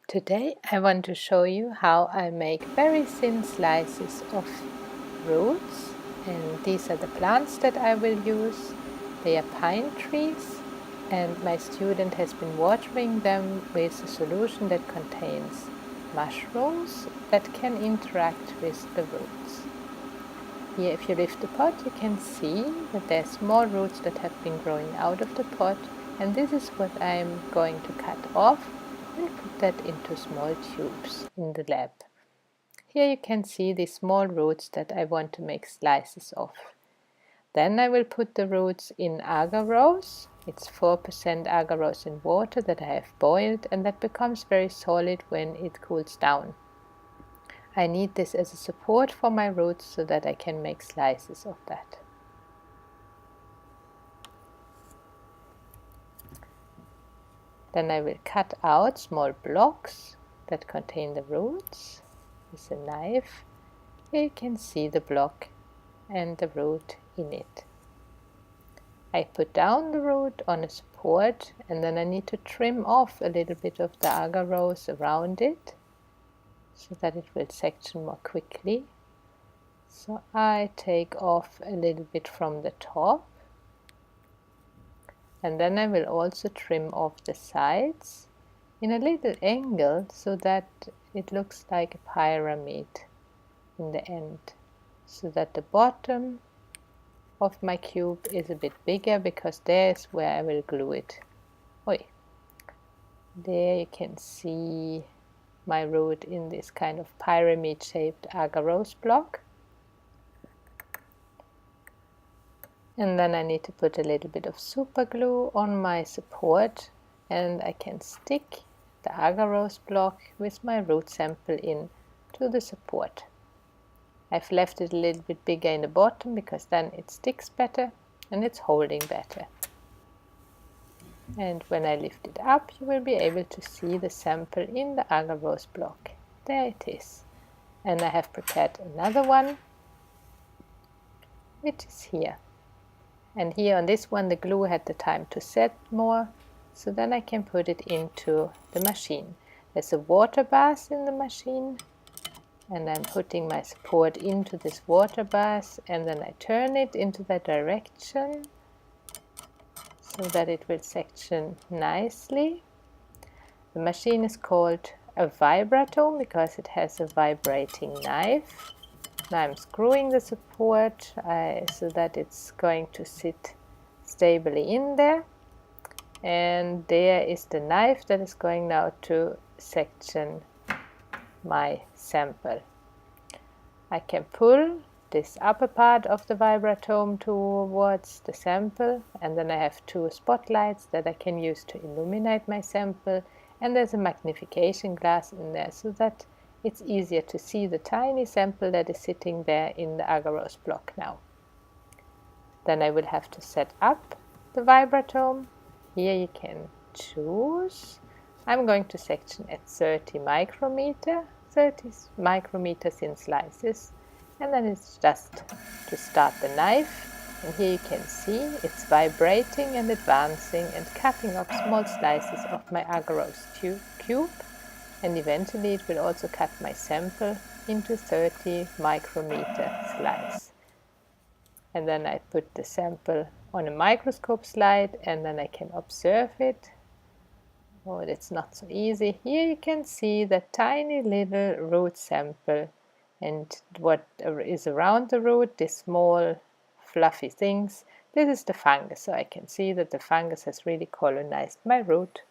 Today I want to show you how I make very thin slices of roots, and these are the plants that I will use. They are pine trees, and my student has been watering them with a solution that contains mushrooms that can interact with the roots. Here, if you lift the pot, you can see that there are small roots that have been growing out of the pot, and this is what I'm going to cut off and put that into small tubes in the lab. Here you can see the small roots that I want to make slices of. Then I will put the roots in agarose. It's 4% agarose in water that I have boiled, and that becomes very solid when it cools down. I need this as a support for my roots so that I can make slices of that. Then I will cut out small blocks that contain the roots with a knife. Here you can see the block and the root in it. I put down the root on a support, and then I need to trim off a little bit of the agarose around it so that it will section more quickly. So I take off a little bit from the top, and then I will also trim off the sides in a little angle so that it looks like a pyramid in the end, so that the bottom of my cube is a bit bigger, because there's where I will glue it. There you can see my root in this kind of pyramid shaped agarose block. And then I need to put a little bit of super glue on my support, and I can stick the agarose block with my root sample in to the support. I've left it a little bit bigger in the bottom because then it sticks better and it's holding better. And when I lift it up, you will be able to see the sample in the agarose block. There it is. And I have prepared another one, which is here. And here on this one the glue had the time to set more, so then I can put it into the machine. There's a water bath in the machine, and I'm putting my support into this water bath, and then I turn it into that direction so that it will section nicely. The machine is called a vibratome because it has a vibrating knife. Now I'm screwing the support so that it's going to sit stably in there, and there is the knife that is going now to section my sample. I can pull this upper part of the vibratome towards the sample, and then I have two spotlights that I can use to illuminate my sample, and there's a magnification glass in there so that it's easier to see the tiny sample that is sitting there in the agarose block now. Then I will have to set up the vibratome. Here you can choose. I'm going to section at 30 micrometers in slices, and then it's just to start the knife. And here you can see it's vibrating and advancing and cutting off small slices of my agarose cube. And eventually it will also cut my sample into 30 micrometer slice. And then I put the sample on a microscope slide, and then I can observe it. Oh, it's not so easy. Here you can see the tiny little root sample, and what is around the root, these small fluffy things, this is the fungus. So I can see that the fungus has really colonized my root.